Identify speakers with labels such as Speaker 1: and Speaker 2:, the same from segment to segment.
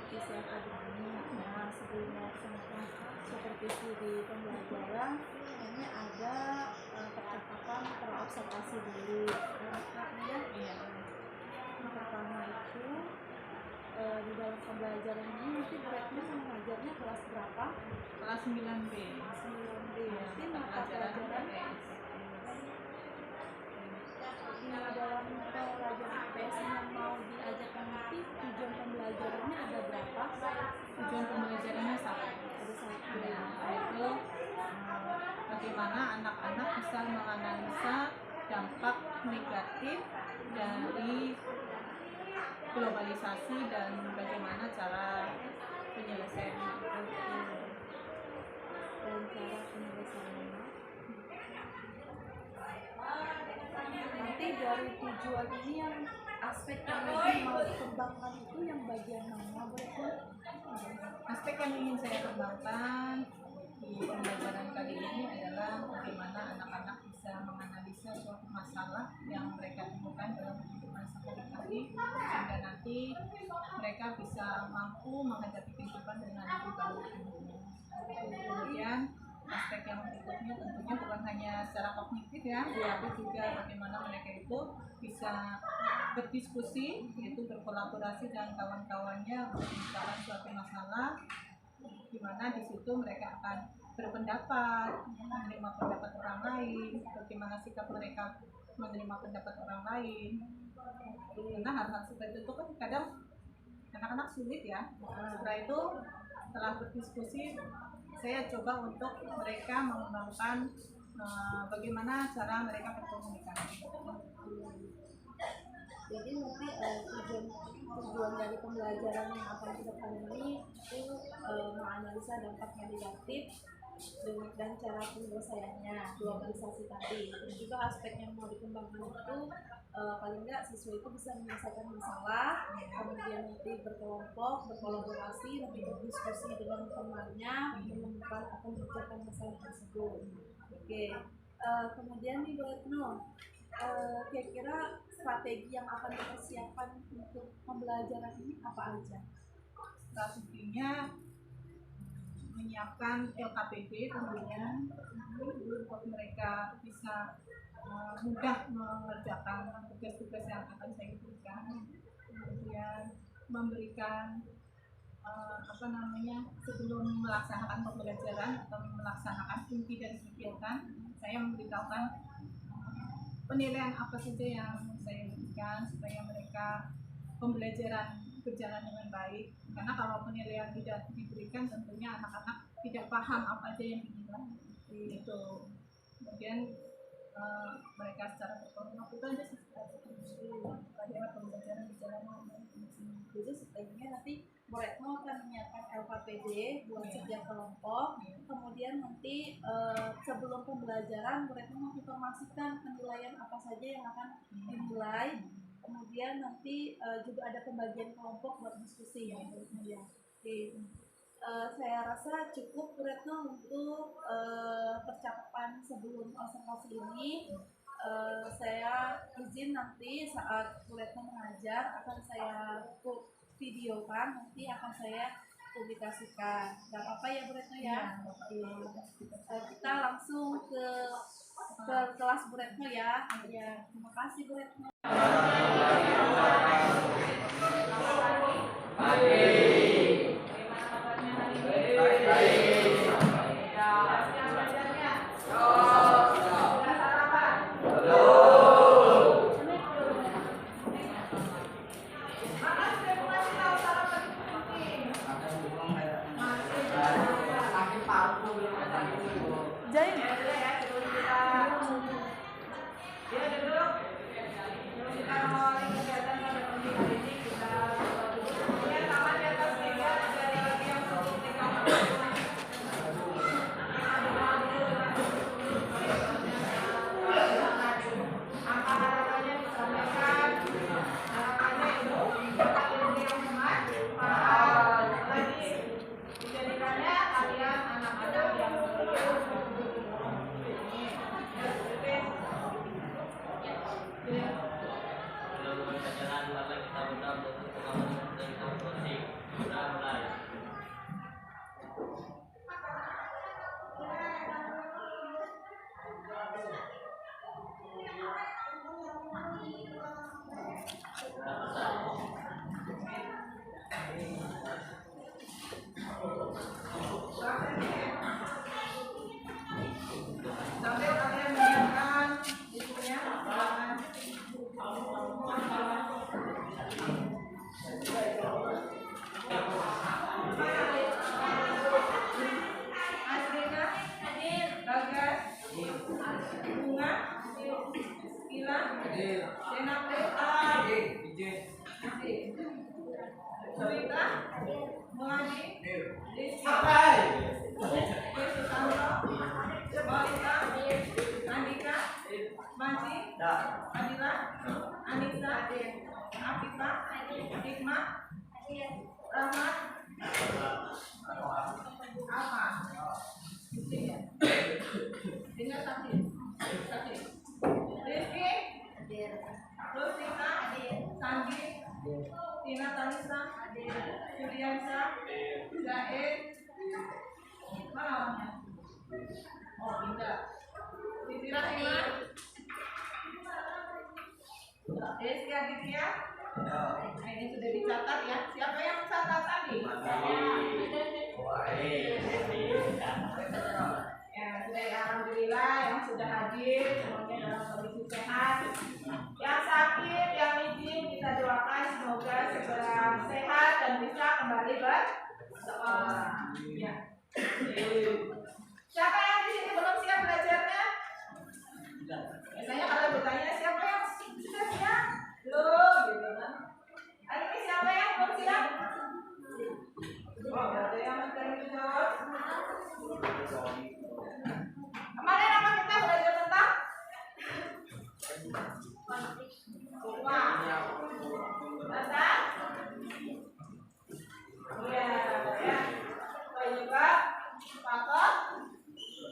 Speaker 1: praktis yang ada ini. Nah, sebelum melaksanakan seperti studi pembelajaran, ini ada percakapan terobservasi dulu. Nah,
Speaker 2: Iya.
Speaker 1: yang pertama itu di dalam pembelajaran ini nanti beratnya mengajarnya kelas berapa?
Speaker 2: Kelas 9B.
Speaker 1: 9B.
Speaker 2: Iya,
Speaker 1: Nanti mata pelajaran di dalam pelajaran IPS yang mau diajarkan nanti tujuan pembelajarannya ada berapa?
Speaker 2: Tujuan pembelajarannya satu.
Speaker 1: Ada satu.
Speaker 2: Yaitu bagaimana anak-anak bisa menganalisa dampak negatif dari globalisasi dan bagaimana cara penyelesaiannya.
Speaker 1: Dan cara penyelesaiannya. Nanti dari tujuan ini yang aspek yang lagi mau dikembangkan itu yang bagian mana, berarti?
Speaker 2: Aspek yang ingin saya kembangkan di pembelajaran kali ini adalah bagaimana anak-anak bisa menganalisa suatu masalah yang mereka temukan dalam kehidupan sehari-hari sehingga nanti mereka bisa mampu menghadapi kehidupan dengan lebih baik. Kemudian aspek yang berikutnya tentunya bukan hanya secara kognitif ya, tapi juga bagaimana mereka itu bisa berdiskusi, yaitu berkolaborasi dengan kawan-kawannya untuk menciptakan suatu masalah, di mana di situ mereka akan berpendapat, menerima pendapat orang lain, bagaimana sikap mereka menerima pendapat orang lain. Karena hal-hal seperti itu kan kadang anak-anak sulit ya. Setelah itu, setelah berdiskusi, saya coba untuk mereka mengembangkan bagaimana cara mereka berkomunikasi.
Speaker 1: Jadi nanti tujuan dari pembelajaran yang akan kita ini itu menganalisa dampak negatif dan cara penyelesaiannya, globalisasi tadi. Terus juga aspek yang mau dikembangkan itu paling nggak siswa itu bisa menyelesaikan masalah, kemudian nanti berkelompok, berkolaborasi, nanti berdiskusi dengan temannya, menemukan atau memecahkan masalah tersebut. Oke, kemudian nih Bu Retno, kira-kira strategi yang akan dipersiapkan untuk pembelajaran ini apa aja?
Speaker 2: Strateginya menyiapkan LKPD tentunya untuk mereka bisa mudah mengerjakan tugas-tugas yang akan saya berikan, kemudian memberikan sebelum melaksanakan pembelajaran atau melaksanakan inti dari kegiatan, saya memberitahukan penilaian apa saja yang saya berikan supaya mereka pembelajaran berjalan dengan baik. Karena kalau penilaian tidak diberikan, tentunya anak-anak tidak paham apa aja yang dinilai. Itu. Kemudian mereka secara berkelompok itu aja supaya pembelajaran berjalan dengan baik.
Speaker 1: Jadi sebaiknya nanti Bu Retno akan menyiapkan LKPD buat setiap kelompok. Kemudian nanti sebelum pembelajaran Bu Retno menginformasikan penilaian apa saja yang akan dinilai. Kemudian nanti juga ada pembagian kelompok buat diskusi ya. Oke. Saya rasa cukup Bu Retno untuk percakapan sebelum observasi ini. Saya izin nanti saat Bu Retno mengajar akan saya videokan, nanti akan saya publikasikan. Gak apa-apa ya Bu Retno ya? Kita langsung ke kelas Bu Retno ya. Ya, terima kasih Bu Retno.
Speaker 2: Rizky, Susanto, Maulita, Andika, Manji, Adila, Anissa, Afifah, Hikmah, Rahmat, apa? Tinggal Sakti. Rizky, Rustika, Sandi, Tina Tanisa, Juliansa, Zaid, mana orangnya? Oh, Indah. Siti Rahimah, Rizky Aditya. Nah, ini sudah dicatat ya. Siapa yang catat tadi? Ya, sudah ya, alhamdulillah yang sudah hadir semuanya dalam kondisi sehat. Yang sakit, yang izin kita doakan semoga segera sehat dan bisa kembali bersekolah. Ya. Siapa yang di sini belum siap belajarnya? Biasanya kalau bertanya siapa yang sudah siap? Belum, gitu kan? Hari ini siapa yang belum siap? Oh, ada yang masih jawab. Kemarin apa kita belajar tentang? Rumah. Tentang? Iya, ya. Penyebab faktor,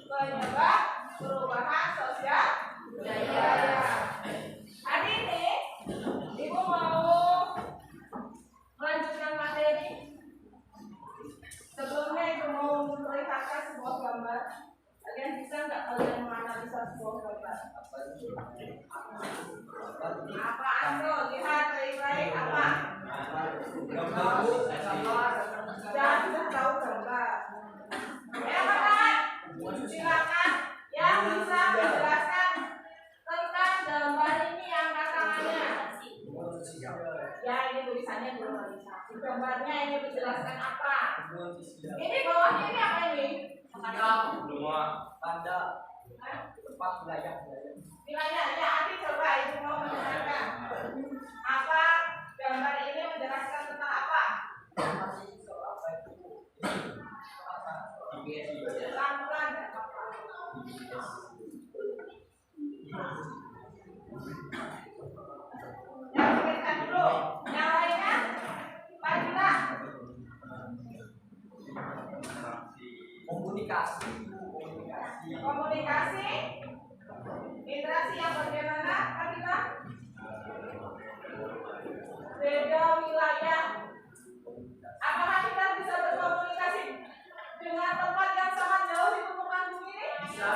Speaker 2: penyebab perubahan sosial budaya. Hari ini Ibu mau melanjutkan materi. Sebelumnya Ibu mau memperlihatkan sebuah gambar. Kalian bisa nggak kalian menganalisa sebuah gambar? Apaan tuh? Lihat baik-baik apa? Jangan sudah tahu gambar. Ya Pak, silakan yang bisa menjelaskan tentang gambar ini yang angkat tangannya. Ya ini tulisannya belum bisa. Gambarnya ini menjelaskan apa? Ini bawahnya ini apa ini?
Speaker 3: Tanda tempat wilayah.
Speaker 2: Wilayah ya, Adi coba Ibu mau menjelaskan apa gambar ini menjelaskan tentang apa? Pelan-pelan ya apa? Yang pikirkan dulu. Yang lainnya, Pak Dina.
Speaker 3: Komunikasi.
Speaker 2: Komunikasi. Interaksi yang bagaimana, Pak Dina? Beda wilayah. Apakah kita bisa berkomunikasi dengan tempat yang sangat jauh di permukaan bumi ini? Bisa.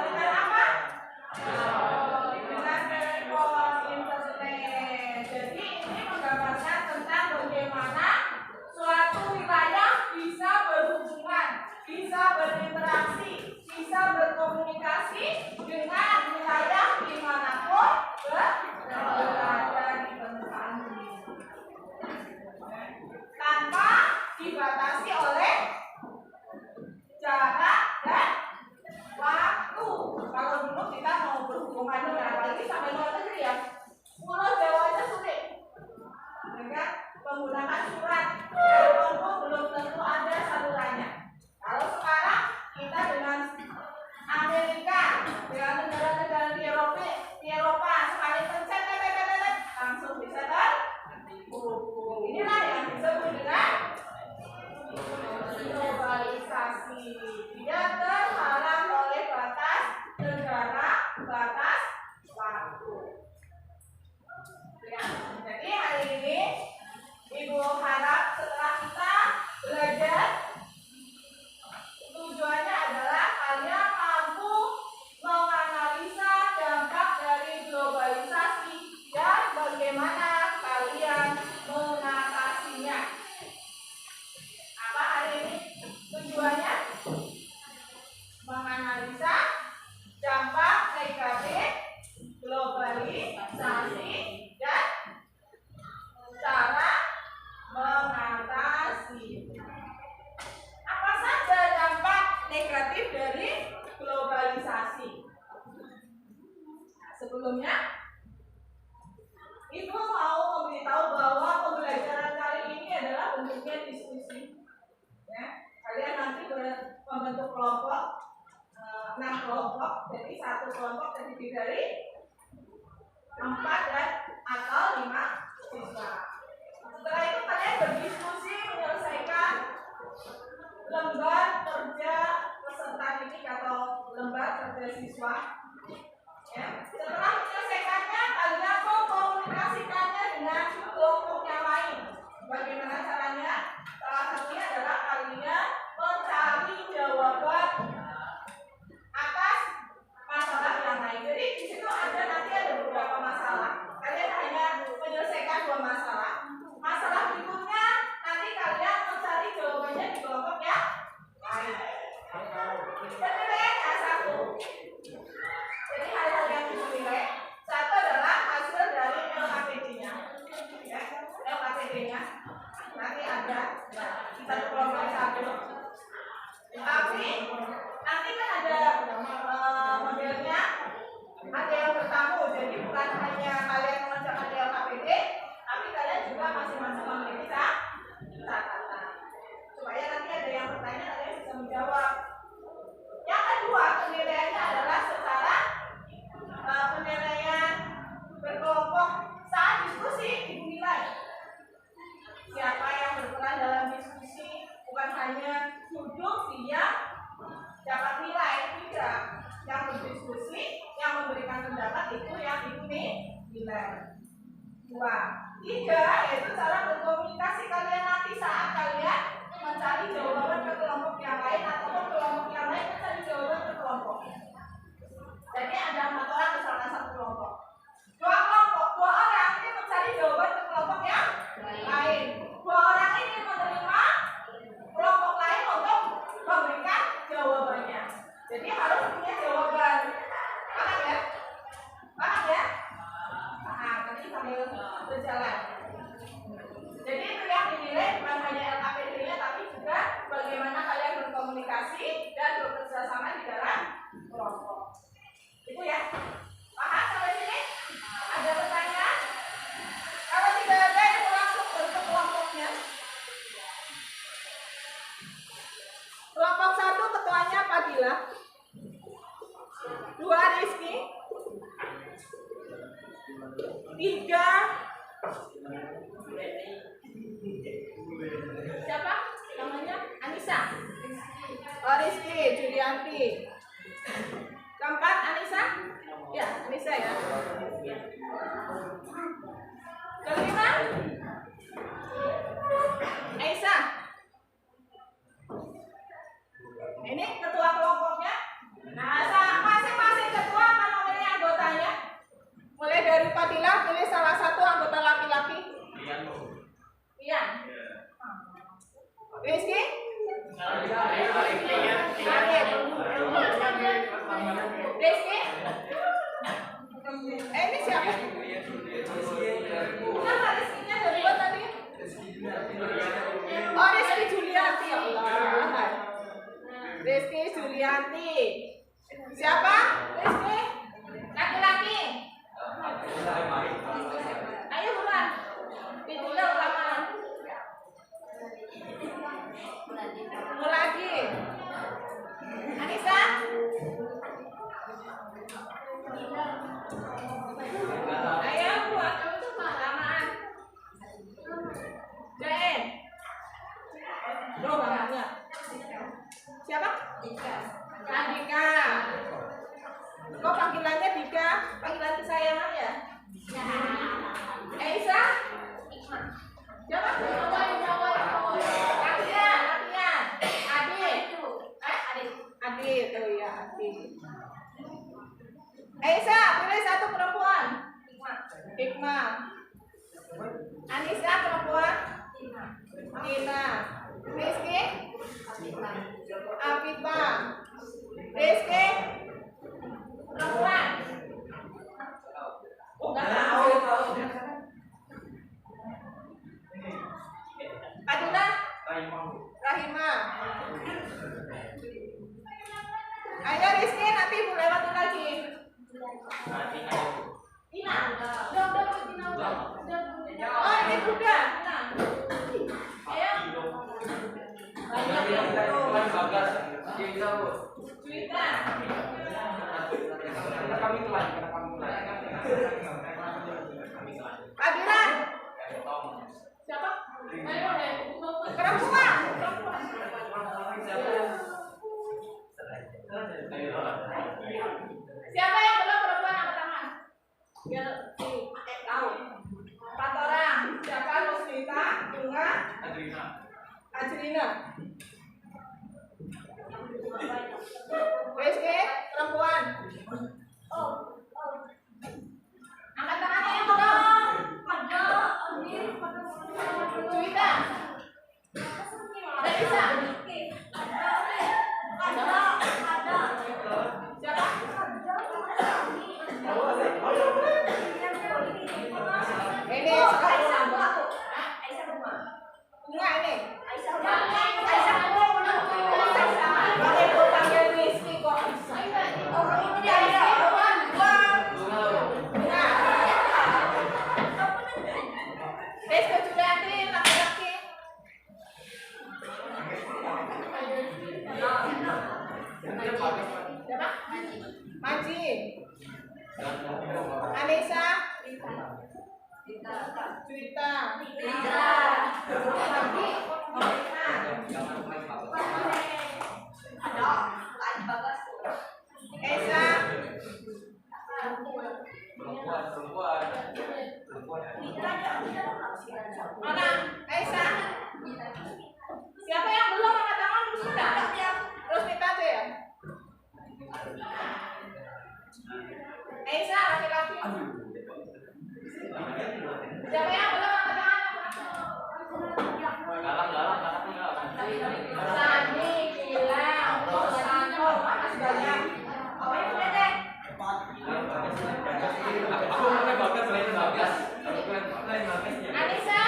Speaker 2: Dengan apa? Dengan telepon internet. Jadi ini menggambarkan tentang bagaimana suatu wilayah bisa berhubungan, bisa berinteraksi, bisa berkomunikasi dengan wilayah dimanapun berada di permukaan bumi tanpa dibatasi oleh jarak dan waktu. Kalau dulu kita mau berhubungan dengan apalagi sampai luar negeri ya, Pulau Jawa aja sulit, dengan menggunakan surat. Telepon pun belum tentu ada salurannya. Kalau sekarang kita dengan Amerika, dengan negara-negara di Eropa, sekali pencet langsung bisa terhubung. Inilah yang disebut dengan globalisasi. Dia terhalang oleh batas negara, batas waktu. Ya. Jadi hari ini Ibu harap setelah kita belajar, tujuannya adalah kalian mampu menganalisa dampak dari globalisasi dan bagaimana kalian mengatasinya. Apa hari ini tujuannya? Menganalisa dampak negatif globalisasi dan cara mengatasi. Apa saja dampak negatif dari globalisasi? Sebelumnya, Ibu mau memberitahu bahwa pembelajaran kali ini adalah bentuknya diskusi. kelompok, 6 kelompok. Jadi satu kelompok terdiri dari 4 dan atau 5 siswa. Setelah itu kalian berdiskusi menyelesaikan lembar kerja peserta didik atau lembar kerja siswa. Ya. Setelah menyelesaikannya, kalian komunikasikannya dengan kelompok yang lain. Bagaimana caranya? Salah satunya adalah kalian mencari jawaban atas masalah yang lain. Jadi di situ nanti ada beberapa masalah. Kalian hanya menyelesaikan 2 masalah. Masalah berikutnya nanti kalian mencari jawabannya di kelompok yang lain. Penilaiannya 1. Jadi hal-hal yang dinilai 1 adalah hasil dari LKPD-nya. Ya, LKPD-nya nanti ada satu kelompok 1. Tapi nanti kan ada modelnya, ada yang bertamu. Jadi bukan hanya kalian mengerjakan LKPD, tapi kalian juga masing-masing memiliki catatan. Supaya nanti ada yang bertanya, kalian bisa menjawab. Yang kedua, penilaiannya adalah secara penilaian berkelompok saat diskusi dinilai. Siapa yang berperan dalam diskusi, bukan hanya duduk diam dapat nilai, tidak. Yang berdiskusi, yang memberikan pendapat itu yang dinilai. 2. 3, yaitu cara berkomunikasi kalian nanti saat kalian mencari jawaban ke kelompok yang lain ataupun kelompok yang lain mencari jawaban ke kelompok. Jadi ada 4 orang misalkan satu kelompok. 2 kelompok, 2 orang ini mencari jawaban ke kelompok yang lain. 2 orang ini menerima kelompok lain untuk memberikan jawabannya. Jadi harus punya jawaban. Paham ya? Paham ya? Nah, nanti sambil berjalan. Jadi itu yang dinilai bukan hanya LKPD-nya, tapi juga bagaimana kalian berkomunikasi dan bekerja sama di dalam kelompok. Itu ya. Paham sampai sini? Ada pertanyaan? Kalau tidak ada, itu langsung bentuk kelompoknya. Kelompok 1 ketuanya Fadila, 2 Rizky, 3 siapa namanya? Anissa. Oh, Rizky Julianti. Keempat Anissa? Ya, Anissa ya. Kelima Aisyah. Ini ketua kelompoknya. Nah, masing-masing ketua akan memilih anggotanya. Mulai dari Fadila, pilih salah satu anggota laki-laki. Iya. Rizky? Rizky? Ini siapa? Kenapa Rizky-nya dari mana tadi? Oh, Rizky Julianti. Allah. Rizky Julianti. Siapa? Rizky? Laki-laki. Ayo buruan. Video rekaman. Mulai. Anissa? Ayo buat kamu tuh lamaan. Jain. Bro, namanya. Siapa? Andika. Kok panggilannya Dika? Panggilan kesayangan ya? Aisyah? Siapa? Latihan. Adi itu ya, Adi. Aisyah, pilih satu perempuan. Hikmah. Anissa perempuan. Tina. Rizky? Afifah. Rizky? Perempuan. Oh, nggak tahu. Aduna? Rahimah. Ayo Rizky, nanti ibu lewatin lagi. Ina. Oh, ini Buddha. Ayo. Cuita. Adira. Siapa? Perempuan. Siapa yang belum perempuan angkat tangan? Biar tahu. 4 orang. Siapa? Rosnita, Bunga, Ajrina. Rizky, perempuan. Angkat tangannya yang belum. Cuita. Udah bisa? Siapa? Ini sekarang Bunga ini. Aisyah pakai panggil Rizky kok. Rizky Julianti laki-laki. Siapa? Maji. Anissa. Cuita. Esa. Mana? Esa. Siapa yang belum angkat tangan? Rosnita. Rosnita tuh ya. Esa laki-laki. Siapa yang belum angkat tangan? Sani, Gilang, Sano, makasih banyak. Udah deh. Anissa.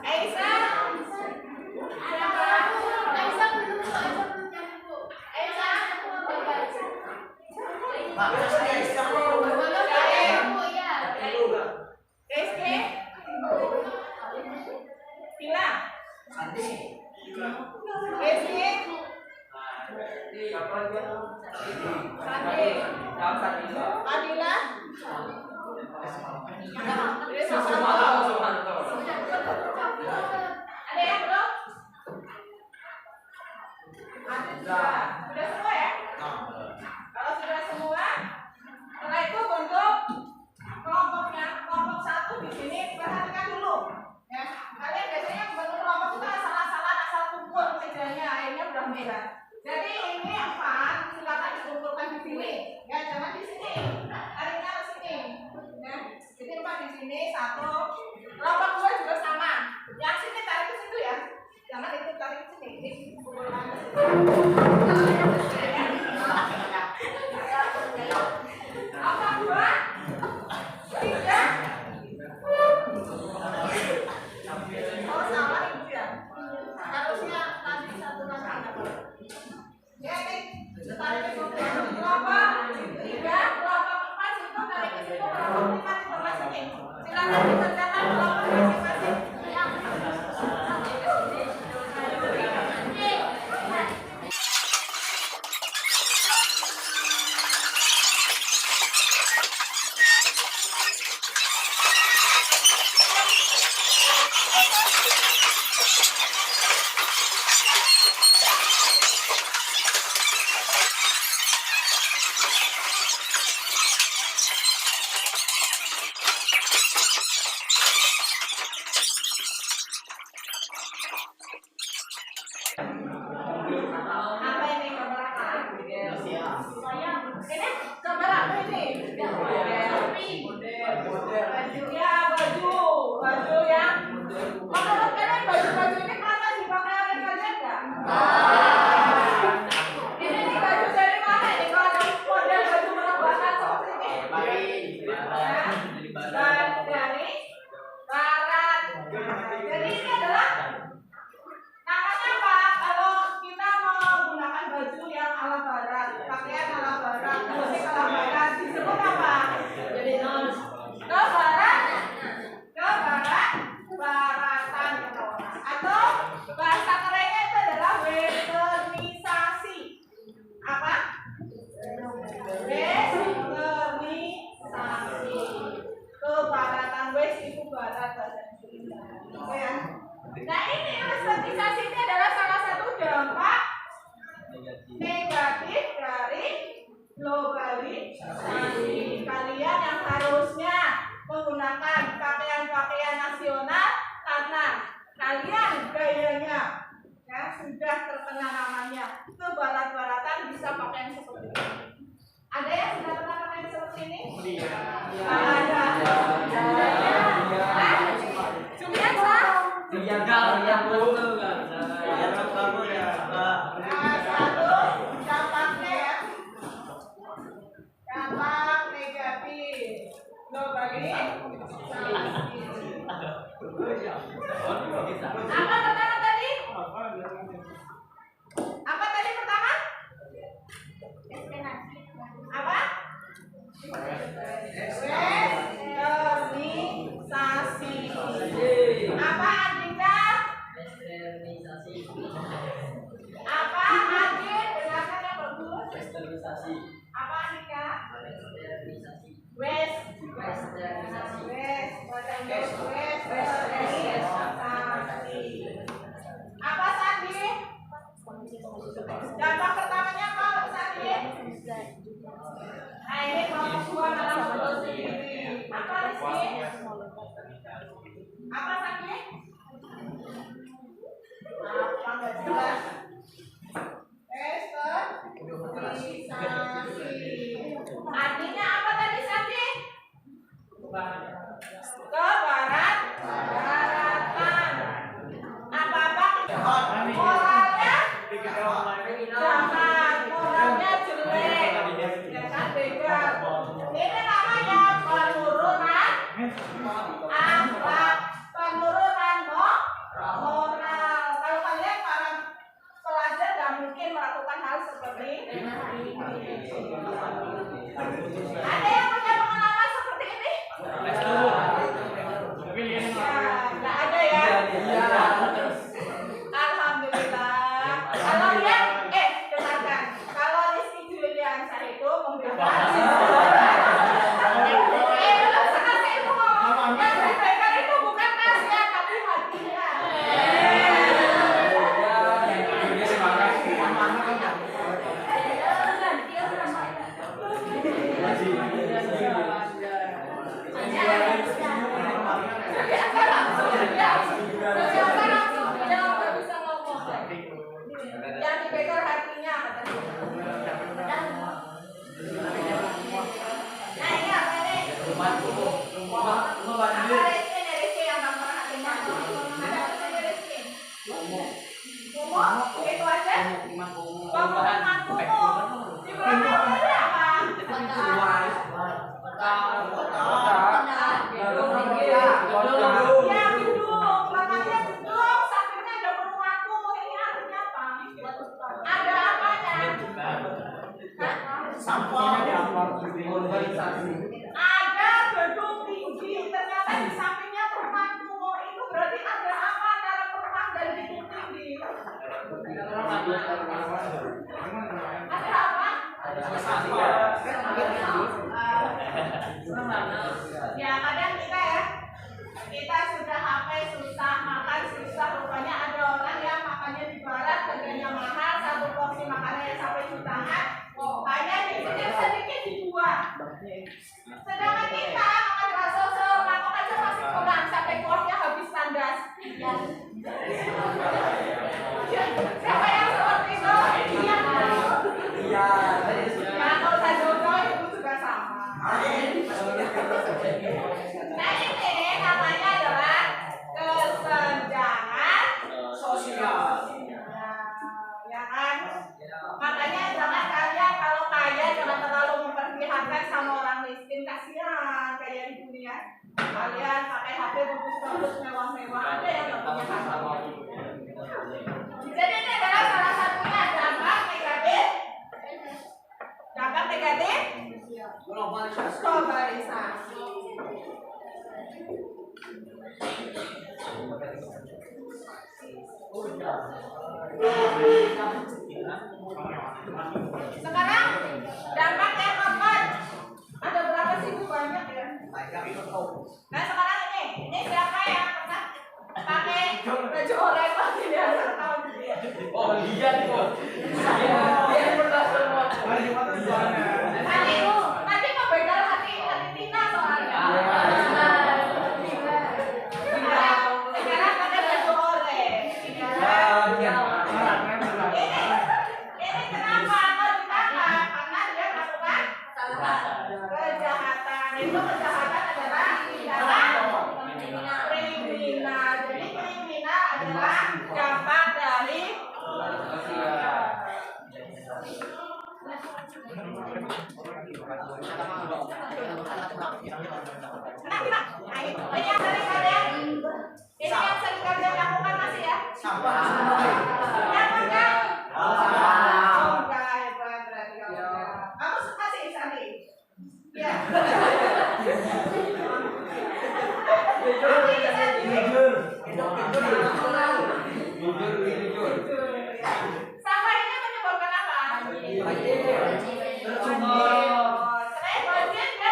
Speaker 2: Aisyah. Ada yang belum? Sudah semua ya? Kalau sudah semua, setelah itu bentuk kelompoknya, kelompok 1 di sini perhatikan dulu. Ya, kalian biasanya bentuk kelompok itu asal kumpul mejanya, akhirnya udah merah. Jadi ini 4 silakan dikumpulkan di sini. Ya, jangan di sini. Tariknya ke sini. Ya, jadi 4 di sini, 1. Kelompok 2 juga sama. Yang sini tarik ke situ ya. Jangan itu tarik ke sini. Ini kumpulkan ke sini. Apa 2? 3? Oh salah itu ya. Harusnya tadi 1 lagi. Ya ini tarik ke situ. Kelompok 3, kelompok 4 itu tarik ke situ. Kelompok 5 itu ke sini. Silakan dikerjakan kelompok masing-masing. Apa ini gambar apa? Ini gambar apa ini? Baju ya, baju yang menurut kalian baju-baju ini kelihatan Nah ini ilustratisasi ini adalah salah satu dampak negatif dari globalisasi. Kalian yang harusnya menggunakan pakaian-pakaian nasional karena kalian gayanya ya sudah terkena namanya ke barat-baratan, bisa pakai yang seperti ini. Ada yang sudah pernah pakai yang seperti ini? Ada. Cuma satu dampaknya ya, dampak negatif globalisasi. Apa pertama tadi? Apa tadi pertama? Apa? Westernisasi. Apa artinya? Apa Adit? Dengarkan yang bagus. Apa artinya? Apa Sandi? Dampak pertamanya apa Sandi? Nah ini kelompok dua malah betul sendiri. Apa Rizky? Apa Sandi? Apa nggak jelas? Westernisasi. Artinya apa tadi Sandi? Ke barat, baratan. Apa-apa moralnya jahat, moralnya jelek, ya kan begal. Ini namanya penurunan akhlak, penurunan moral. Kalau kalian para pelajar nggak mungkin melakukan hal seperti ini. Ada yang punya pengalaman seperti ini? Nggak ada ya? Alhamdulillah. Kalau dia, dengarkan. Kalau Rizky Juliansa itu memberikan itu ngomong yang diberikan itu bukan nasihat tapi hatinya. Yang dipegang hatinya katanya. Nah ini apa ini? Apa Rizky yang gambar hatinya? Ada apa saja Rizky? Ngomong? Itu aja? Ngomong kumu. Di belakang ada apa? Ya gedung, belakangnya gedung, sampingnya ada penuaku. Ini artinya apa? Ada apanya? Ada gedung tinggi, ternyata di sampingnya perumahanku. Itu berarti ada apa antara perumahan dan gedung tinggi? Ada apa? Ya kadang kita sudah HP susah, makan susah, rupanya ada orang yang makannya di barat harganya mahal, satu porsi makanannya sampai jutaan, hanya dikit sedikit dibuang. Sedangkan kita makan bakso semangkok aja masih kurang, sampai kuahnya habis tandas. Siapa yang seperti itu? Iya. Ya kalau saya jodoh itu juga sama. Nah ini namanya adalah kesenjangan sosial. Ya kan? Makanya jangan kalian kalau kaya jangan terlalu memperlihatkan sama orang miskin, kasihan kayak di dunia. Kalian pakai HP bagus-bagus mewah-mewah, ada yang nggak punya HP. Jadi ini adalah salah satunya dampak negatif. Dampak negatif globalisasi. Sekarang dampak yang keempat. Ada berapa sih? Banyak ya. Nah sekarang ini siapa yang pernah pakai baju Nanti mau begal hati Tina soalnya. Sekarang ada baju oranye. Ini kenapa? Karena dia melakukan kejahatan. Itu kejahatan adalah kriminal. Jadi kriminal adalah dampak dari yang sering kalian lakukan masih ya? Yang enggak? Enggak hebat berarti kamu. Kamu suka sih Sandi? Iya. Sampah ini menyebabkan apa? Selain bagian dia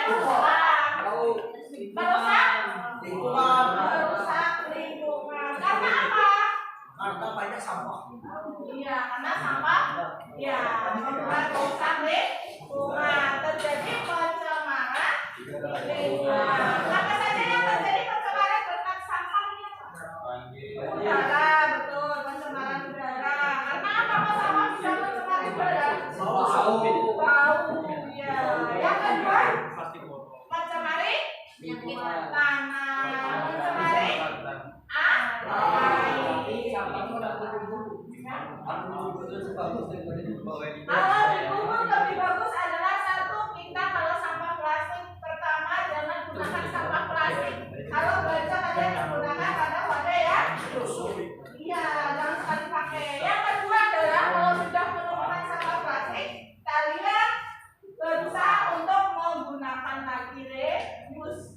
Speaker 2: merusak lingkungan. Karena apa?
Speaker 3: Karena banyak sampah.
Speaker 2: Iya, karena sampah ya membuat rusak lingkungan, terjadi pencemaran lingkungan. Apa saja yang terjadi pencemaran berkat sampah ini? Udara, betul, pencemaran udara. Karena apa kok sampah bisa mencemari udara? Bau, ya. Yang kedua, mencemari tanah, mencemari kalau dikubur lebih bagus adalah satu, kita kalau sampah plastik pertama jangan gunakan sampah plastik. Kalau baca kalian menggunakan pada wadah ya. Iya, jangan sekali pakai. Yang kedua adalah kalau sudah menemukan sampah plastik, kalian berusaha untuk menggunakan lagi reuse.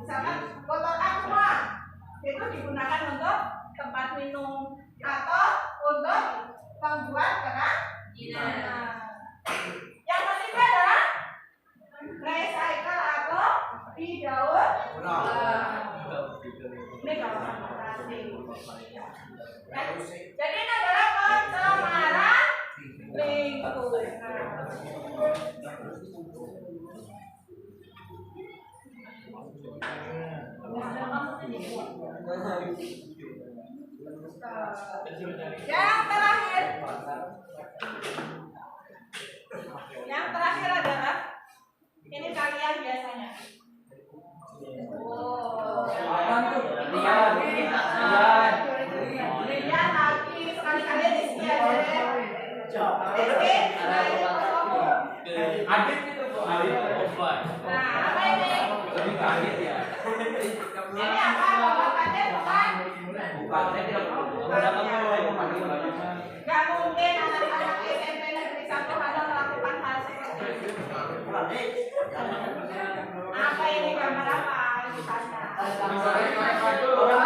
Speaker 2: Misalkan botol aqua itu digunakan untuk tempat minum atau untuk membuat kerajinan. Yang ketiga adalah recycle atau didaur ulang. Ini kalau sampah plastik. Jadi ini adalah pencemaran lingkungan. Yang terakhir adalah ini kalian biasanya. Lihat lagi sekali-kali di sini aja.
Speaker 3: Adit itu Bu.
Speaker 2: Nah, apa ini?
Speaker 3: Lebih kaget ya.
Speaker 2: Ini apa? Bapak-bapaknya bukan?
Speaker 3: Bukan, saya tidak
Speaker 2: Gak mungkin anak-anak SMP negeri 1 ada melakukan hal seperti itu. Apa ini gambar apa?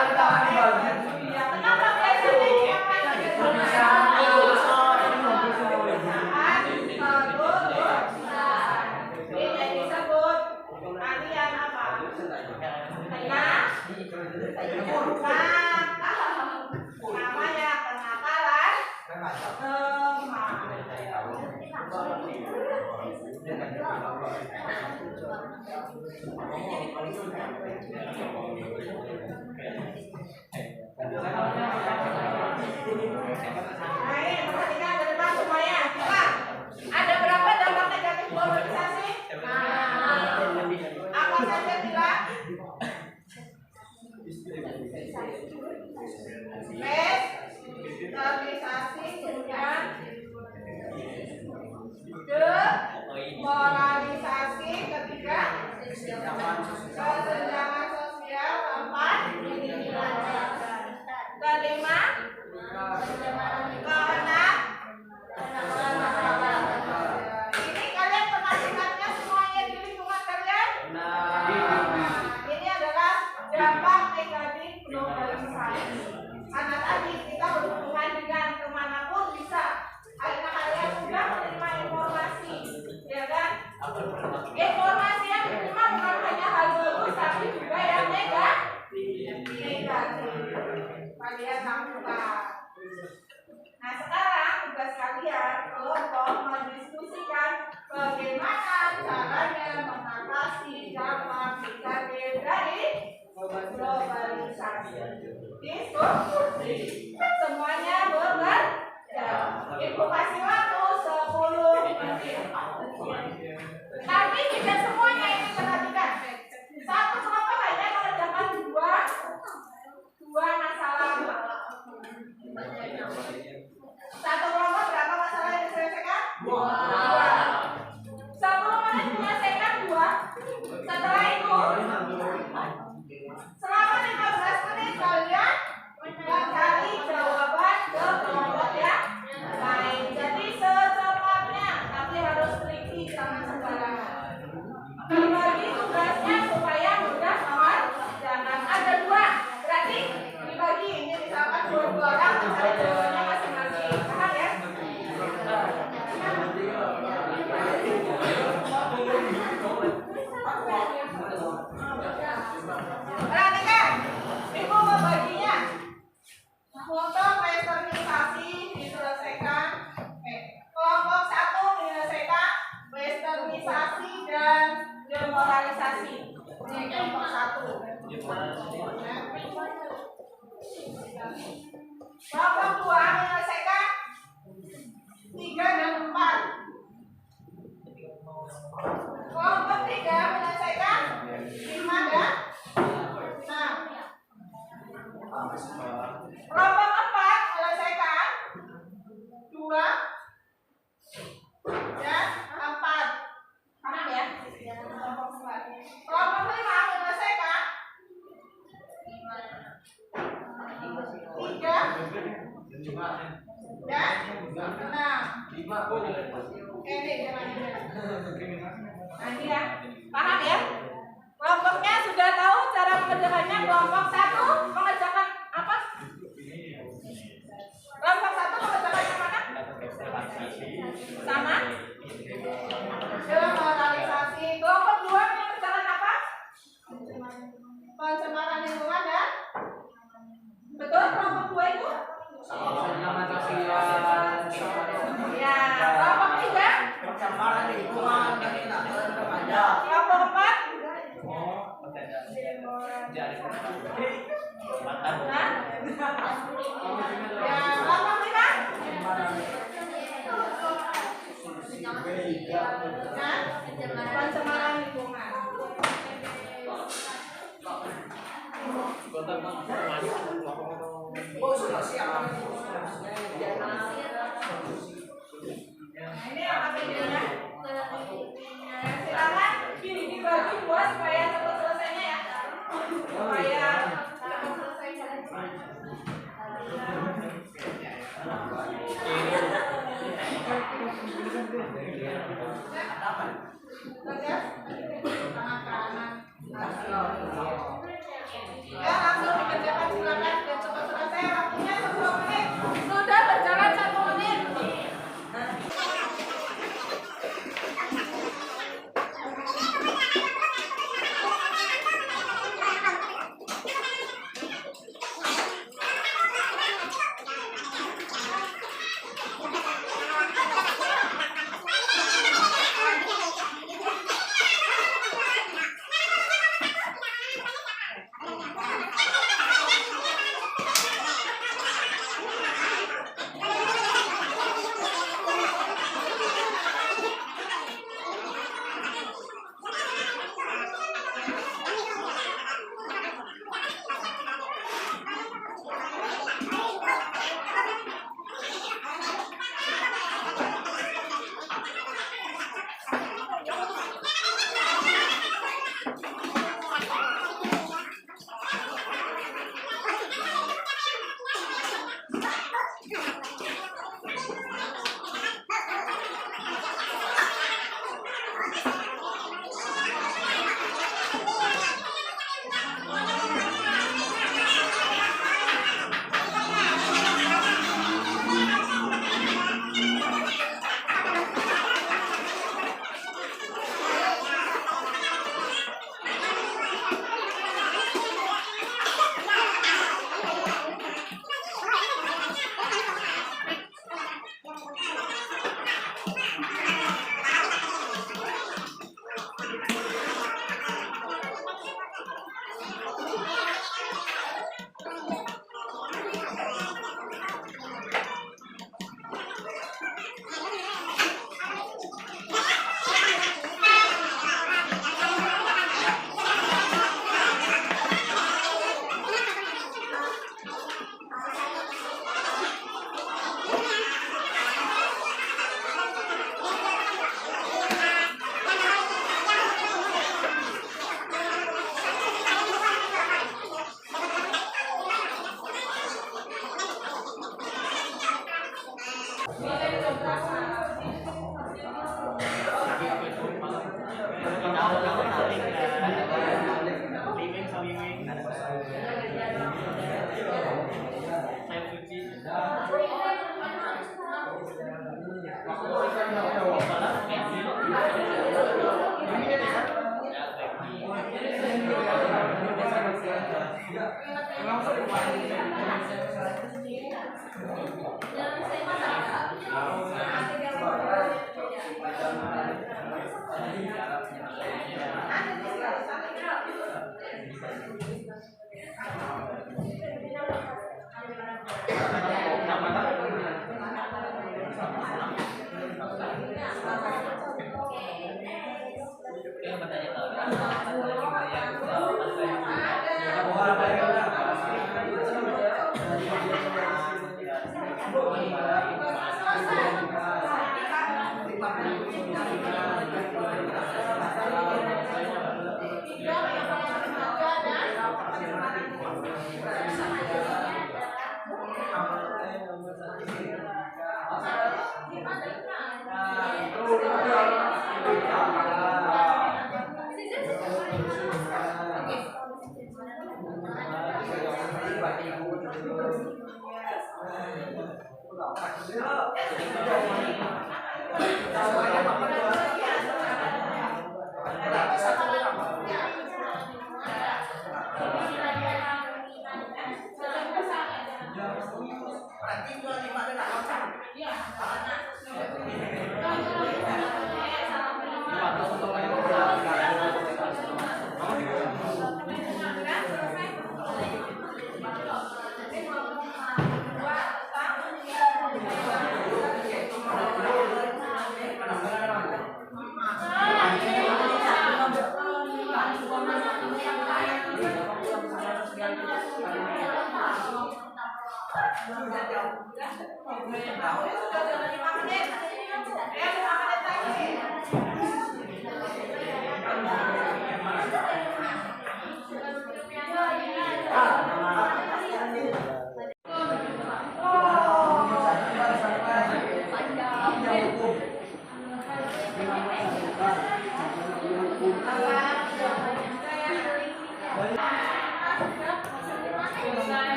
Speaker 2: Ditanya. Iya, kenapa biasanya diapain? Ini disebut kalian apa? Namanya kenakalan Ayo, perhatikan ke depan semuanya. Coba, ada berapa dampak negatif globalisasi? Apa saja bilang? Stabilisasi, kemudian demoralisasi, ketiga kesenjangan sosial, keempat kelima keenam. Ini kalian pernah dengarnya semuanya di lingkungan kalian? Ini adalah dampak negatif globalisasi. Karena tadi kita berhubungan dengan kemanapun bisa. Karena kalian sudah menerima informasi, ya kan? Informasi yang diterima bukan hanya hal bagus, tapi juga yang negatif. Kalian lakukan. Nah, sekarang
Speaker 4: tugas kalian kelompok mendiskusikan bagaimana caranya mengatasi dampak negatif dari globalisasi. Diskusi. Semuanya bekerja. Ibu kasih waktu 10 menit. Tapi tidak semuanya ini perhatikan. Satu kelompok hanya mengerjakan dua masalah. Satu kelompok berapa masalah yang diselesaikan? 2. 10 menit menyelesaikan 2. Setelah itu selama 15 menit kalian mencari jawaban ke kelompok yang lain. Jadi secepatnya, tapi harus teliti, jangan sembarangan. Dibagi tugasnya supaya mudah mengerjakan. Ada 2, berarti dibagi. Ini misalkan 2 orang mencari jawabannya masing-masing. Paham ya? Perhatikan, ibu membaginya. Untuk westernisasi diselesaikan. Kelompok 1 menyelesaikan westernisasi dan demoralisasi. Ini kelompok 1. Kelompok 2 menyelesaikan 3 dan 4. Kelompok 3 menyelesaikan 5 dan 6. Kelompok 4 menyelesaikan 2 dan 4. Paham ya? Kelompok 4. Kelompok 5 menyelesaikan 3 dan 6. Ini nanti ya. Paham ya? Kelompoknya sudah tahu cara mengerjakannya. Kelompok 1 mengerjakan apa? Kelompok 1 mengerjakan yang mana? Sama? Demoralisasi. Kelompok 2 mengerjakan apa? Pencemaran lingkungan dan betul, kelompok 2 itu? Ya, kelompok 3?
Speaker 3: Pencemaran lingkungan dan
Speaker 4: Kelompok 4? Hah? Ya, kelompok 5? Nah, pencemaran lingkungan.
Speaker 3: Oh, sudah siap.
Speaker 4: Ini apa bedanya? Silakan dibagi 2 supaya cepat selesainya ya. Supaya cepat selesai. Ya, langsung dikerjakan silakan dan cepat selesai. Waktunya 10 menit. Sudah berjalan 1 menit.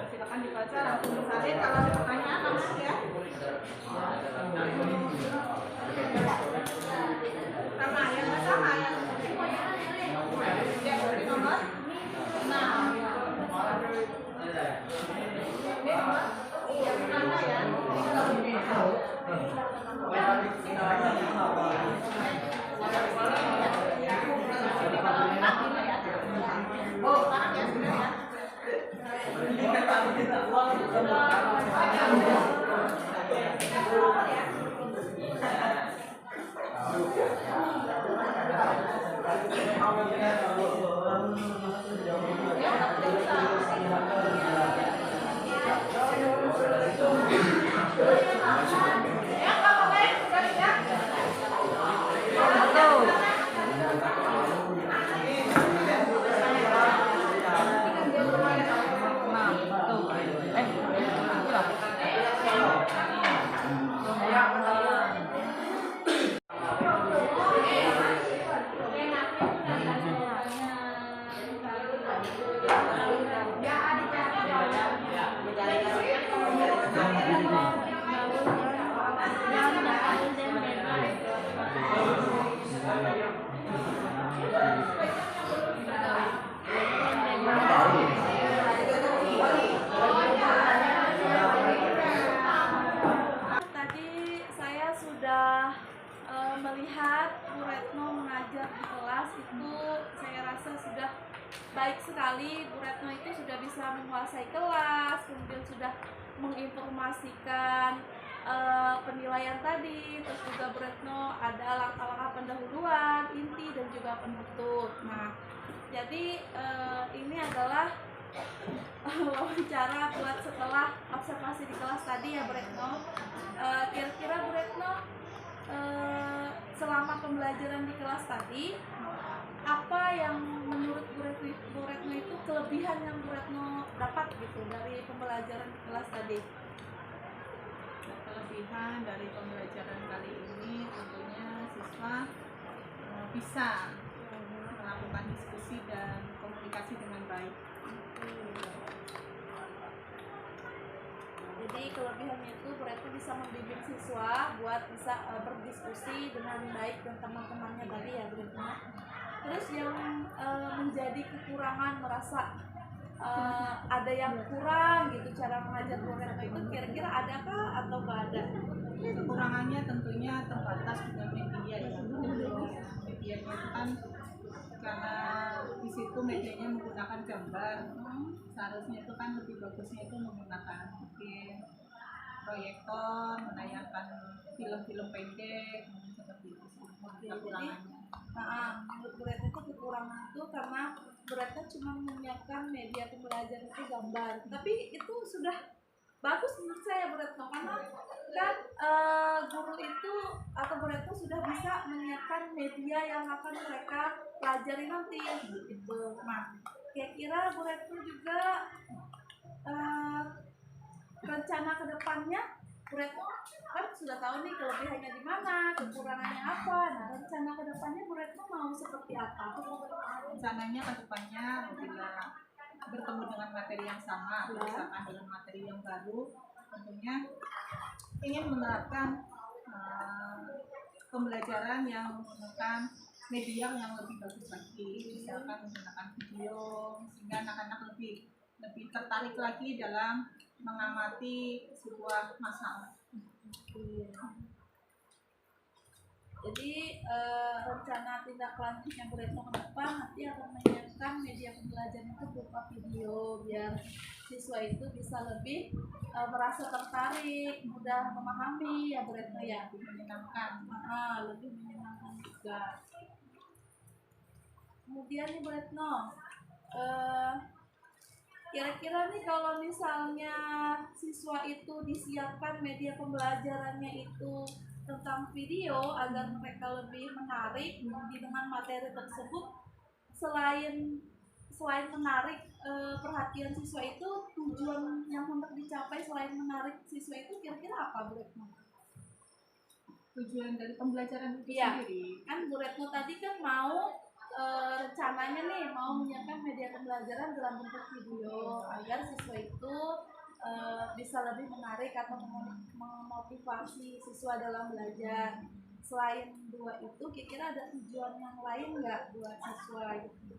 Speaker 4: Silakan dibaca langsung disalin kalau ada pertanyaan langsung ya. Sama yang sama yang ya nomor 6. Yang mana ya?
Speaker 1: itu saya rasa sudah baik sekali. Bu Retno itu sudah bisa menguasai kelas, kemudian sudah menginformasikan penilaian tadi, terus juga Bu Retno ada langkah-langkah pendahuluan, inti dan juga penutup. Nah, jadi ini adalah wawancara buat setelah observasi di kelas tadi ya Bu Retno. Kira-kira Bu Retno selama pembelajaran di kelas tadi, apa yang menurut Bu Retno itu kelebihan yang Bu Retno dapat gitu dari pembelajaran di kelas tadi?
Speaker 2: Kelebihan dari pembelajaran kali ini tentunya siswa bisa melakukan diskusi dan komunikasi dengan baik.
Speaker 1: Jadi kelebihannya itu Bu Retno bisa membimbing siswa buat bisa berdiskusi dengan baik dan teman-temannya tadi ya Bu Retno. Terus yang menjadi kekurangan, merasa ada yang kurang gitu cara mengajar Bu Retno itu, kira-kira adakah atau nggak ada?
Speaker 2: Kekurangannya tentunya terbatas dengan media ya. Medianya itu kan karena di situ medianya menggunakan gambar, seharusnya itu kan lebih bagusnya itu menggunakan mungkin proyektor, menayangkan film-film pendek seperti itu sih. Kekurangannya.
Speaker 1: Menurut Bu Retno itu kekurangan itu karena Bu Retno cuma menyiapkan media pembelajaran itu gambar, tapi itu sudah bagus menurut saya Bu Retno, karena kan guru itu atau Bu Retno sudah bisa menyiapkan media yang akan mereka pelajari nanti gitu. Nah, kira-kira Bu Retno juga rencana kedepannya Bu Retno kan sudah tahu nih kelebihannya di mana, kekurangannya apa. Nah, rencana kedepannya Bu Retno mau seperti apa?
Speaker 2: Rencananya ke depannya apabila bertemu dengan materi yang sama, misalkan dengan materi yang baru, tentunya ingin menerapkan pembelajaran yang menggunakan media yang lebih bagus lagi, misalkan menggunakan video, sehingga anak-anak lebih tertarik lagi dalam mengamati sebuah masalah.
Speaker 1: Jadi rencana tindak lanjutnya Bu Retno ke depan nanti akan menyiapkan media pembelajaran itu berupa video biar siswa itu bisa lebih merasa tertarik, mudah memahami ya Bu Retno ya,
Speaker 2: Lebih menyenangkan.
Speaker 1: lebih menyenangkan juga. Kemudian nih Bu Retno, kira-kira nih kalau misalnya siswa itu disiapkan media pembelajarannya itu tentang video agar mereka lebih menarik dengan materi tersebut, selain menarik perhatian siswa itu, tujuan yang hendak dicapai selain menarik siswa itu kira-kira apa Bu Retno?
Speaker 2: Tujuan dari pembelajaran itu
Speaker 1: Iya,
Speaker 2: sendiri
Speaker 1: kan Bu Retno tadi kan mau rencananya nih mau menyiapkan media pembelajaran dalam bentuk video agar siswa itu bisa lebih menarik atau memotivasi siswa dalam belajar. Selain dua itu, kira-kira ada tujuan yang lain nggak buat siswa gitu?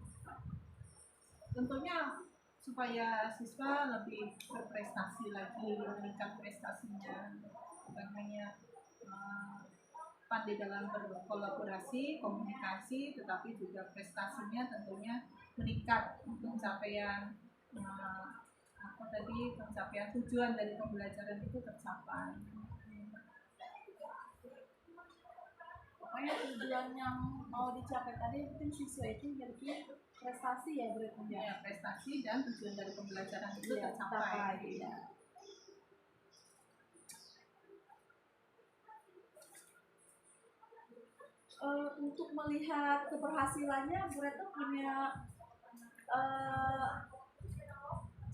Speaker 2: tentunya supaya siswa lebih berprestasi lagi, meningkat prestasinya, bagaimana pandai dalam berkolaborasi, komunikasi, tetapi juga prestasinya tentunya meningkat untuk pencapaian pencapaian tujuan dari pembelajaran itu tercapai.
Speaker 1: Pokoknya tujuan yang mau dicapai tadi mungkin siswa itu jadi prestasi ya berarti ya.
Speaker 2: Ya, prestasi dan tujuan dari pembelajaran itu tercapai.
Speaker 1: Ya. Untuk melihat keberhasilannya, Bu Retno punya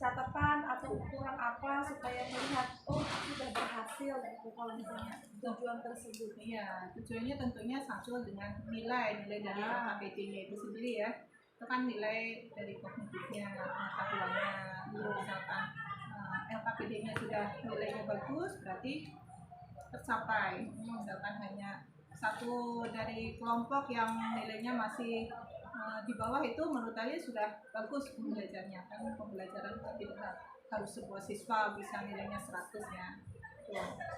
Speaker 1: catatan atau ukuran apa supaya melihat sudah berhasil gitu kalau misalnya tujuan tersebut?
Speaker 2: Iya, tujuannya tentunya satu dengan nilai dari LKPD-nya itu sendiri ya. Itu kan nilai dari kognitifnya, pengetahuannya. Misalkan LKPD-nya sudah nilainya bagus, berarti tercapai. Misalkan hanya satu dari kelompok yang nilainya masih di bawah, itu menurut saya sudah bagus pembelajarannya, kan pembelajaran tidak harus sebuah siswa bisa nilainya 100 ya.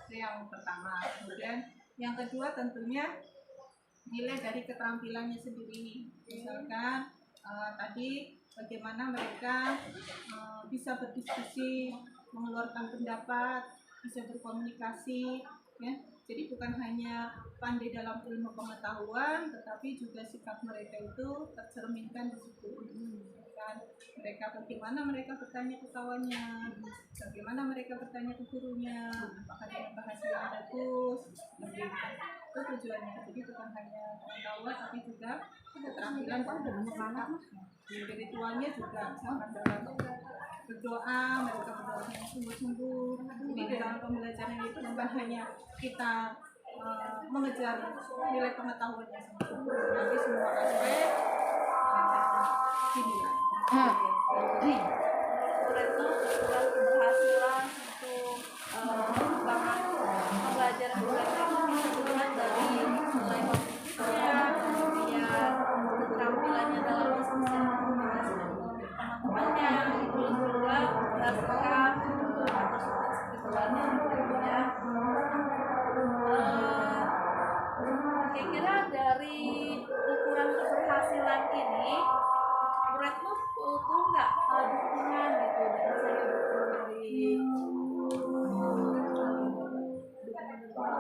Speaker 2: Itu yang pertama. Kemudian yang kedua tentunya nilai dari keterampilannya sendiri. misalkan tadi bagaimana mereka bisa berdiskusi, mengeluarkan pendapat, bisa berkomunikasi, ya. Jadi bukan hanya pandai dalam ilmu pengetahuan, tetapi juga sikap mereka itu tercerminkan di situ. Kan mereka bagaimana mereka bertanya ke kawannya, bagaimana mereka bertanya ke gurunya, apakah dengan bahasa yang bagus, seperti itu tujuannya. Jadi bukan hanya pengetahuan, tapi juga keterampilan dalam sikap. Spiritualnya juga, misalkan dalam berdoa, mereka berdoa dengan sungguh-sungguh. Jadi dalam pembelajaran itu bukan hanya kita mengejar nilai pengetahuannya saja, tapi semua aspek dinilai.
Speaker 1: Retno ukuran keberhasilan untuk mengembangkan pembelajaran mereka bisa dilihat dari nilai kognitifnya, kemudian keterampilannya dalam diskusi dengan teman-temannya, terus juga berdasarkan atau spiritualnya ya. Kira-kira dari ukuran keberhasilan ini Retno butuh nggak dukungan gitu dari saya, dukungan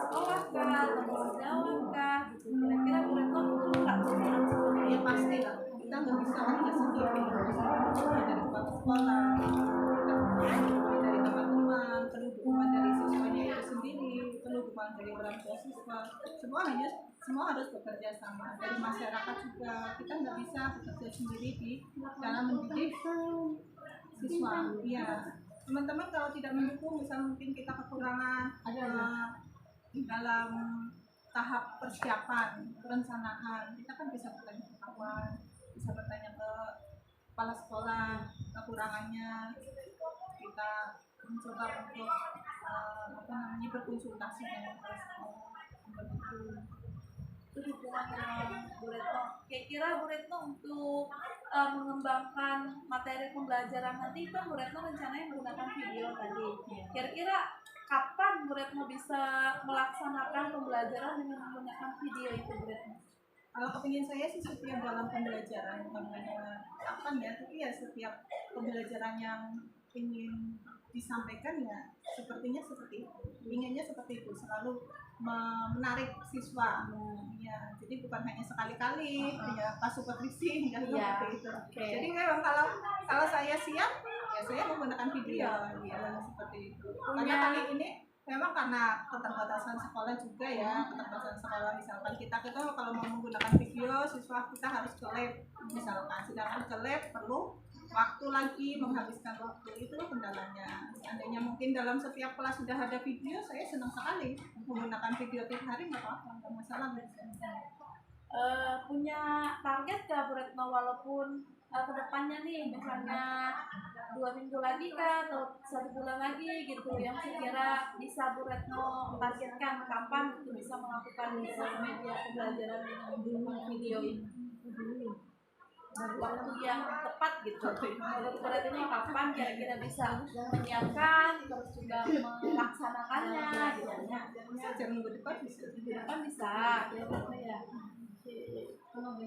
Speaker 1: sekolah kah atau kawan kah gitu. Kira-kira Retno butuh nggak dukungan seperti
Speaker 2: Ya pasti lah, kita nggak bisa kerja sendiri, dari kepala sekolah, kita dari teman-teman, perlu dukungan dari siswanya itu sendiri, perlu dukungan dari orang tua siswa, semua harus bekerja sama. Dari masyarakat juga, kita nggak bisa bekerja sendiri di dalam mendidik siswa. Ya, teman-teman kalau tidak mendukung, misal mungkin kita kekurangan dalam tahap persiapan, perencanaan, kita kan bisa bertanya ke kawan, bisa bertanya ke kepala sekolah kekurangannya, kita mencoba untuk berkonsultasi dengan kepala sekolah.
Speaker 1: itu hubungan dengan Bu Retno. Kira-kira Bu Retno untuk mengembangkan materi pembelajaran nanti kan Bu Retno rencananya menggunakan video tadi. Kira-kira kapan Bu Retno bisa melaksanakan pembelajaran dengan menggunakan video itu Bu Retno?
Speaker 2: Kalau kepingin saya sih setiap dalam pembelajaran, bukan hanya kapan ya, tapi ya setiap pembelajaran yang ingin disampaikan ya sepertinya seperti itu, inginnya seperti itu, selalu menarik siswa. Ya, jadi bukan hanya sekali-kali ya pas supervisi ya, seperti itu. Jadi memang kalau saya siap ya saya menggunakan video ya, seperti itu. Karena kali ini memang karena keterbatasan sekolah juga ya, keterbatasan sekolah, misalkan kita kalau mau menggunakan video, siswa kita harus ke lab misalkan, sedangkan ke lab perlu waktu lagi, menghabiskan waktu, itu kendalanya. Seandainya mungkin dalam setiap kelas sudah ada video, saya senang sekali menggunakan video tiap hari, nggak apa-apa, nggak masalah.
Speaker 1: Punya target gak Bu Retno, walaupun kedepannya nih misalnya 2 minggu lagi kah atau 1 bulan lagi gitu, yang sekira bisa Bu Retno targetkan kapan itu bisa melakukan media pembelajaran dengan video ini, waktu yang tepat gitu. Menurut Bu Retno kapan kira-kira bisa menyiapkan terus juga melaksanakannya gitu ya?
Speaker 2: Minggu depan bisa.
Speaker 1: Ya.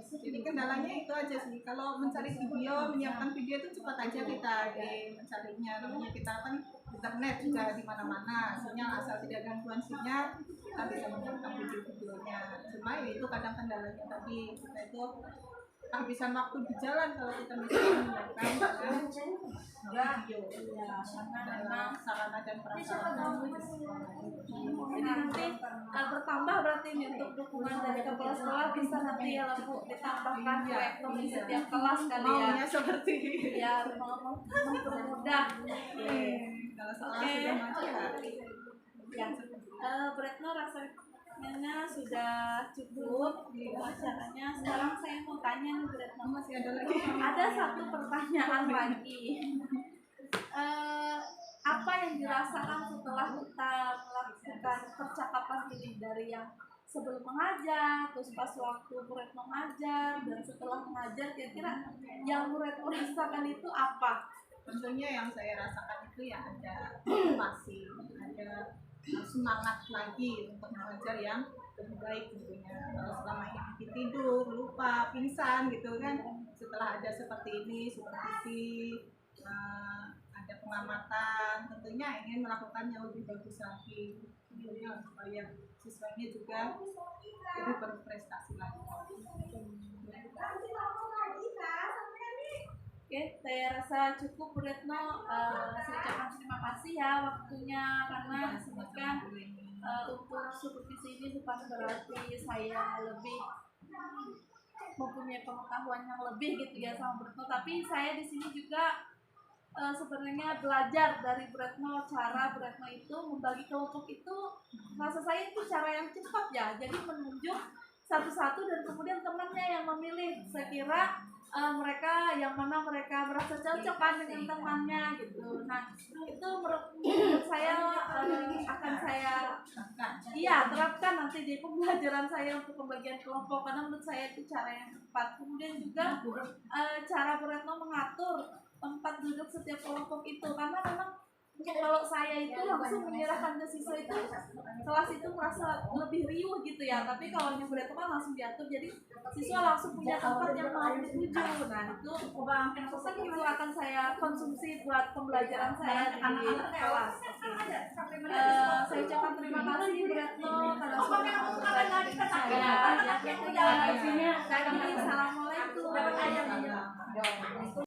Speaker 2: Jadi kendalanya itu aja sih, kalau mencari video, menyiapkan video itu cepat aja kita mencarinya. Namanya kita kan internet juga di mana-mana, sinyal asal tidak gangguan sinyal kita bisa menyiapkan video-videonya. Cuma ya itu kadang kendalanya tadi, kita itu kehabisan waktu di jalan kalau kita menyiapkan video, karena sarana dan prasarana.
Speaker 1: Jadi nanti bertambah berarti untuk dukungan dari kepala sekolah bisa nanti ya Bu ditambahkan proyektor di setiap kelas kali ya.
Speaker 2: Maunya seperti
Speaker 1: Ya mempermudah.
Speaker 2: kalau sekolah sudah maju
Speaker 1: Ya. Bu Retno rasanya sudah cukup pembahasannya. Sekarang saya mau tanya nih Bu Retno,
Speaker 2: masih ada lagi.
Speaker 1: ada satu pertanyaan lagi. Apa yang dirasakan setelah kita melakukan percakapan ini, dari yang sebelum mengajar, terus pas waktu Bu Retno mengajar, dan setelah mengajar, kira-kira yang Bu Retno rasakan itu apa?
Speaker 2: Tentunya yang saya rasakan itu ya ada motivasi, ada semangat lagi untuk mengajar yang lebih baik tentunya. Kalau selama ini bikin tidur, lupa, pingsan gitu kan, setelah ada seperti ini, supervisi, ada pengamatan, tentunya ingin melakukan yang lebih bagus lagi, tentunya supaya siswanya juga lebih berprestasi lagi.
Speaker 1: Oke, saya rasa cukup Bu Retno. Saya ucapkan terima kasih ya waktunya, karena disebutkan untuk supervisi ini bukan berarti saya lebih mempunyai pengetahuan yang lebih gitu ya sama Bu Retno, tapi saya di sini juga sebenarnya belajar dari Bu Retno, cara Bu Retno itu membagi kelompok itu, rasa saya itu cara yang cepat ya, jadi menunjuk satu-satu dan kemudian temannya yang memilih. Saya kira mereka yang mana mereka merasa cocok kan dengan temannya gitu. Nah itu menurut saya akan saya terapkan nanti di pembelajaran saya untuk pembagian kelompok, karena menurut saya itu cara yang tepat. Kemudian juga cara Bu Retno mengatur tempat duduk setiap kelompok itu, karena memang kalau saya itu langsung menyerahkan ke siswa itu, kelas itu merasa lebih riuh gitu ya, tapi kalau Bu Retno kan langsung diatur, jadi siswa langsung punya tempat yang mau dituju. Nah itu akan saya konsumsi buat pembelajaran saya di kelas. Saya ucapkan terima kasih Bu Retno karena sudah berbagi dengan saya. Assalamualaikum.